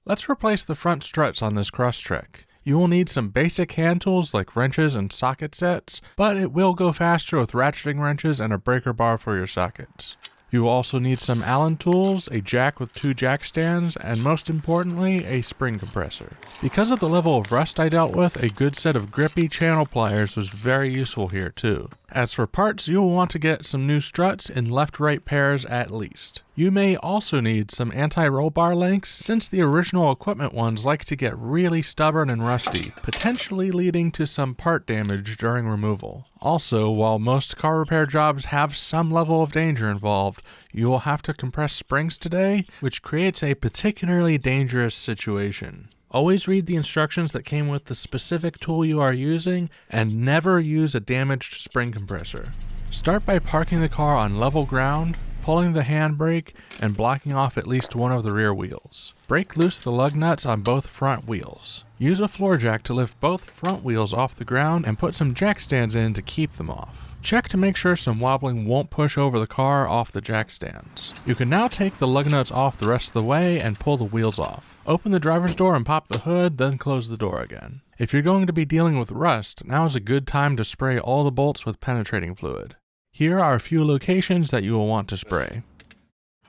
Let's replace the front struts on this Crosstrek. You will need some basic hand tools like wrenches and socket sets, but it will go faster with ratcheting wrenches and a breaker bar for your sockets. You will also need some Allen tools, a jack with 2 jack stands, and most importantly, a spring compressor. Because of the level of rust I dealt with, a good set of grippy channel pliers was very useful here too. As for parts, you will want to get some new struts in left-right pairs at least. You may also need some anti-roll bar links, since the original equipment ones like to get really stubborn and rusty, potentially leading to some part damage during removal. Also, while most car repair jobs have some level of danger involved, you will have to compress springs today, which creates a particularly dangerous situation. Always read the instructions that came with the specific tool you are using, and never use a damaged spring compressor. Start by parking the car on level ground, pulling the handbrake, and blocking off at least one of the rear wheels. Break loose the lug nuts on both front wheels. Use a floor jack to lift both front wheels off the ground and put some jack stands in to keep them off. Check to make sure some wobbling won't push over the car off the jack stands. You can now take the lug nuts off the rest of the way and pull the wheels off. Open the driver's door and pop the hood, then close the door again. If you're going to be dealing with rust, now is a good time to spray all the bolts with penetrating fluid. Here are a few locations that you will want to spray.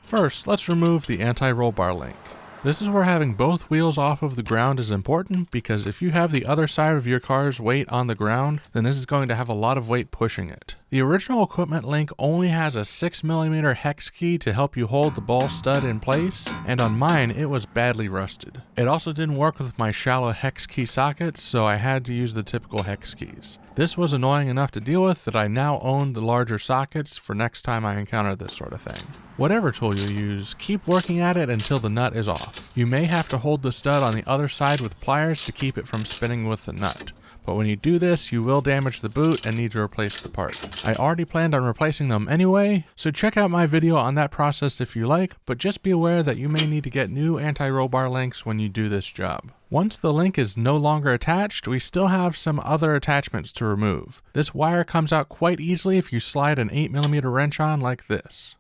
First, let's remove the anti-roll bar link. This is where having both wheels off of the ground is important, because if you have the other side of your car's weight on the ground, then this is going to have a lot of weight pushing it. The original equipment link only has a 6mm hex key to help you hold the ball stud in place, and on mine it was badly rusted. It also didn't work with my shallow hex key sockets, so I had to use the typical hex keys. This was annoying enough to deal with that I now own the larger sockets for next time I encounter this sort of thing. Whatever tool you use, keep working at it until the nut is off. You may have to hold the stud on the other side with pliers to keep it from spinning with the nut. But when you do this, you will damage the boot and need to replace the part. I already planned on replacing them anyway, so check out my video on that process if you like, but just be aware that you may need to get new anti-roll bar links when you do this job. Once the link is no longer attached, we still have some other attachments to remove. This wire comes out quite easily if you slide an 8mm wrench on like this.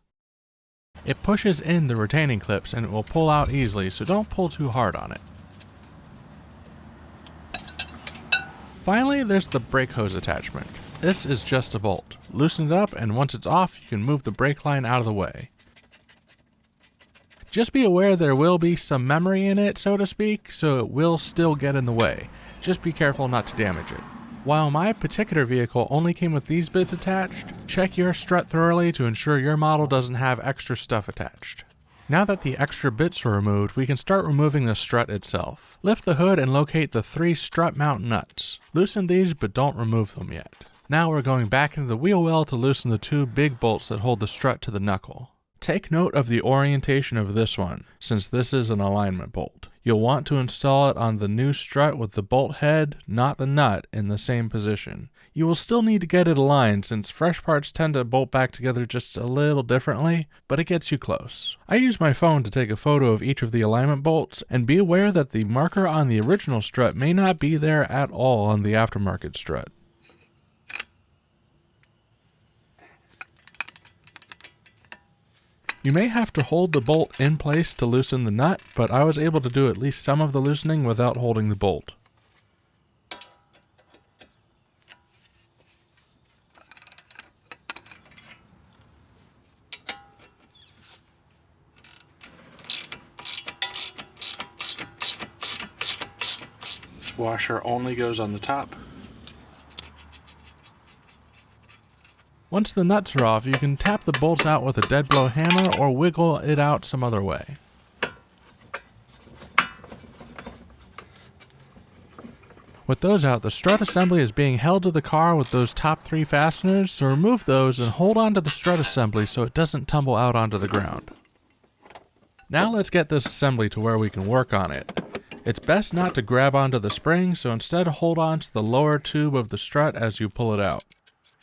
It pushes in the retaining clips and it will pull out easily, so don't pull too hard on it. Finally, there's the brake hose attachment. This is just a bolt. Loosen it up, and once it's off, you can move the brake line out of the way. Just be aware there will be some memory in it, so to speak, so it will still get in the way. Just be careful not to damage it. While my particular vehicle only came with these bits attached, check your strut thoroughly to ensure your model doesn't have extra stuff attached. Now that the extra bits are removed, we can start removing the strut itself. Lift the hood and locate the 3 strut mount nuts. Loosen these, but don't remove them yet. Now we're going back into the wheel well to loosen the 2 big bolts that hold the strut to the knuckle. Take note of the orientation of this one, since this is an alignment bolt. You'll want to install it on the new strut with the bolt head, not the nut, in the same position. You will still need to get it aligned, since fresh parts tend to bolt back together just a little differently, but it gets you close. I use my phone to take a photo of each of the alignment bolts, and be aware that the marker on the original strut may not be there at all on the aftermarket strut. You may have to hold the bolt in place to loosen the nut, but I was able to do at least some of the loosening without holding the bolt. This washer only goes on the top. Once the nuts are off, you can tap the bolts out with a dead blow hammer or wiggle it out some other way. With those out, the strut assembly is being held to the car with those top 3 fasteners, so remove those and hold on to the strut assembly so it doesn't tumble out onto the ground. Now let's get this assembly to where we can work on it. It's best not to grab onto the spring, so instead hold on to the lower tube of the strut as you pull it out.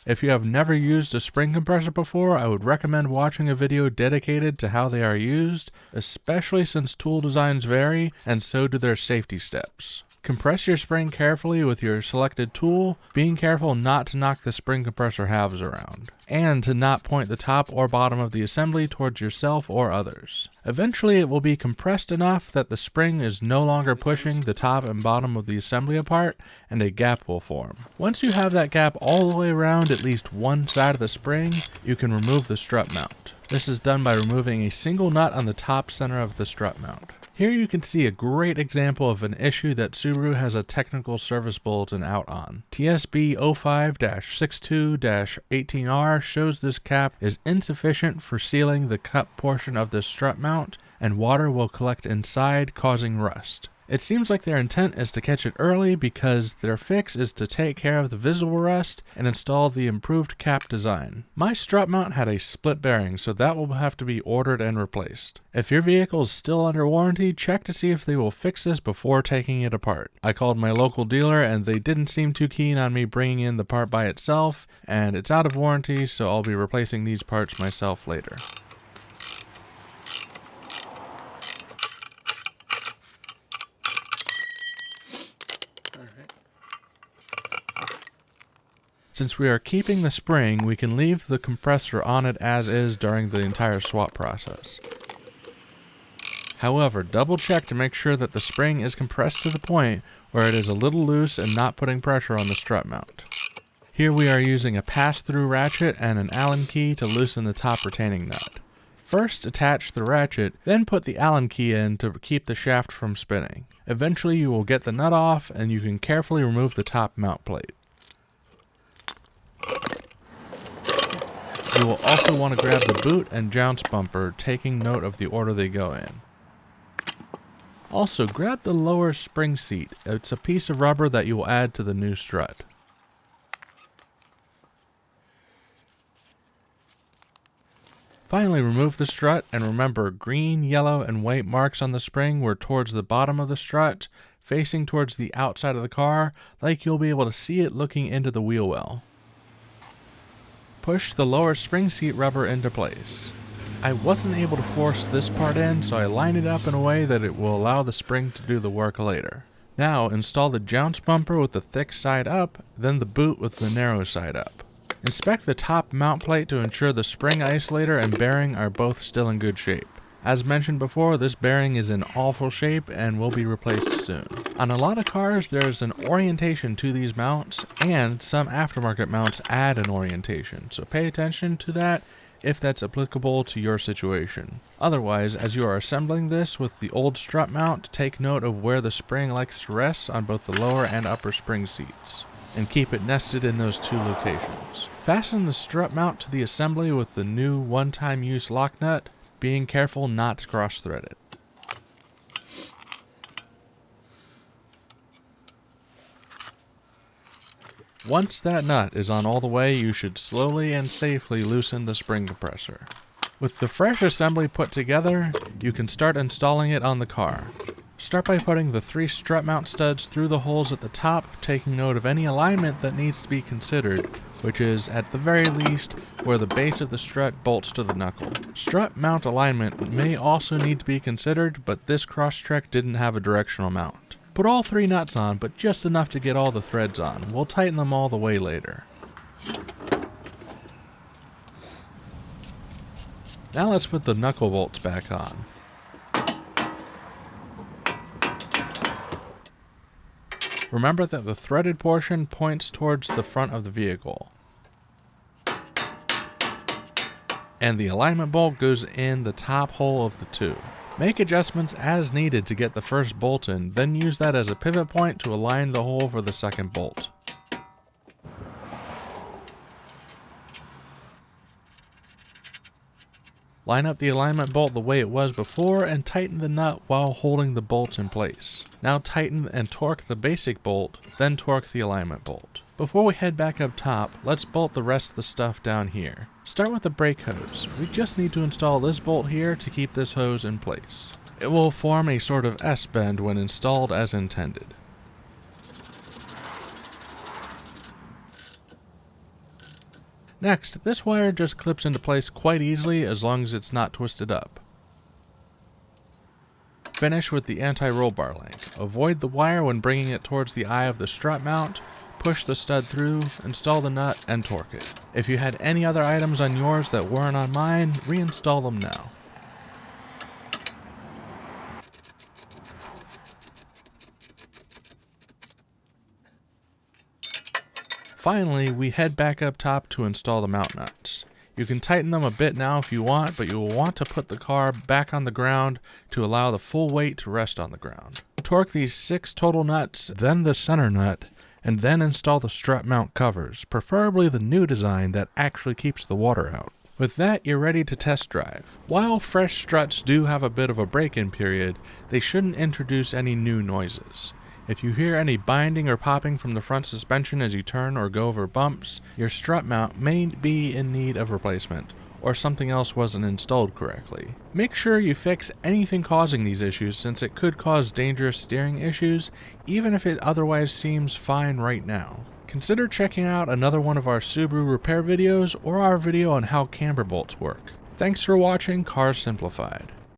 If you have never used a spring compressor before, I would recommend watching a video dedicated to how they are used, especially since tool designs vary, and so do their safety steps. Compress your spring carefully with your selected tool, being careful not to knock the spring compressor halves around, and to not point the top or bottom of the assembly towards yourself or others. Eventually it will be compressed enough that the spring is no longer pushing the top and bottom of the assembly apart, and a gap will form. Once you have that gap all the way around at least one side of the spring, you can remove the strut mount. This is done by removing a single nut on the top center of the strut mount. Here you can see a great example of an issue that Subaru has a technical service bulletin out on. TSB 05-62-18R shows this cap is insufficient for sealing the cup portion of the strut mount, and water will collect inside, causing rust. It seems like their intent is to catch it early because their fix is to take care of the visible rust and install the improved cap design. My strut mount had a split bearing, so that will have to be ordered and replaced. If your vehicle is still under warranty, check to see if they will fix this before taking it apart. I called my local dealer and they didn't seem too keen on me bringing in the part by itself, and it's out of warranty, so I'll be replacing these parts myself later. Since we are keeping the spring, we can leave the compressor on it as is during the entire swap process. However, double check to make sure that the spring is compressed to the point where it is a little loose and not putting pressure on the strut mount. Here we are using a pass-through ratchet and an Allen key to loosen the top retaining nut. First attach the ratchet, then put the Allen key in to keep the shaft from spinning. Eventually you will get the nut off and you can carefully remove the top mount plate. You will also want to grab the boot and jounce bumper, taking note of the order they go in. Also, grab the lower spring seat. It's a piece of rubber that you will add to the new strut. Finally, remove the strut, and remember, green, yellow, and white marks on the spring were towards the bottom of the strut, facing towards the outside of the car, like you'll be able to see it looking into the wheel well. Push the lower spring seat rubber into place. I wasn't able to force this part in, so I lined it up in a way that it will allow the spring to do the work later. Now install the jounce bumper with the thick side up, then the boot with the narrow side up. Inspect the top mount plate to ensure the spring isolator and bearing are both still in good shape. As mentioned before, this bearing is in awful shape and will be replaced soon. On a lot of cars, there's an orientation to these mounts, and some aftermarket mounts add an orientation, so pay attention to that if that's applicable to your situation. Otherwise, as you are assembling this with the old strut mount, take note of where the spring likes to rest on both the lower and upper spring seats, and keep it nested in those two locations. Fasten the strut mount to the assembly with the new one-time use lock nut, being careful not to cross-thread it. Once that nut is on all the way, you should slowly and safely loosen the spring compressor. With the fresh assembly put together, you can start installing it on the car. Start by putting the 3 strut mount studs through the holes at the top, taking note of any alignment that needs to be considered, which is, at the very least, where the base of the strut bolts to the knuckle. Strut mount alignment may also need to be considered, but this Crosstrek didn't have a directional mount. Put all 3 nuts on, but just enough to get all the threads on. We'll tighten them all the way later. Now let's put the knuckle bolts back on. Remember that the threaded portion points towards the front of the vehicle, and the alignment bolt goes in the top hole of the 2. Make adjustments as needed to get the first bolt in, then use that as a pivot point to align the hole for the second bolt. Line up the alignment bolt the way it was before and tighten the nut while holding the bolt in place. Now tighten and torque the basic bolt, then torque the alignment bolt. Before we head back up top, let's bolt the rest of the stuff down here. Start with the brake hose. We just need to install this bolt here to keep this hose in place. It will form a sort of S-bend when installed as intended. Next, this wire just clips into place quite easily as long as it's not twisted up. Finish with the anti-roll bar link. Avoid the wire when bringing it towards the eye of the strut mount. Push the stud through, install the nut, and torque it. If you had any other items on yours that weren't on mine, reinstall them now. Finally, we head back up top to install the mount nuts. You can tighten them a bit now if you want, but you will want to put the car back on the ground to allow the full weight to rest on the ground. Torque these 6 total nuts, then the center nut, and then install the strut mount covers, preferably the new design that actually keeps the water out. With that, you're ready to test drive. While fresh struts do have a bit of a break-in period, they shouldn't introduce any new noises. If you hear any binding or popping from the front suspension as you turn or go over bumps, your strut mount may be in need of replacement, or something else wasn't installed correctly. Make sure you fix anything causing these issues, since it could cause dangerous steering issues, even if it otherwise seems fine right now. Consider checking out another one of our Subaru repair videos or our video on how camber bolts work. Thanks for watching Cars Simplified.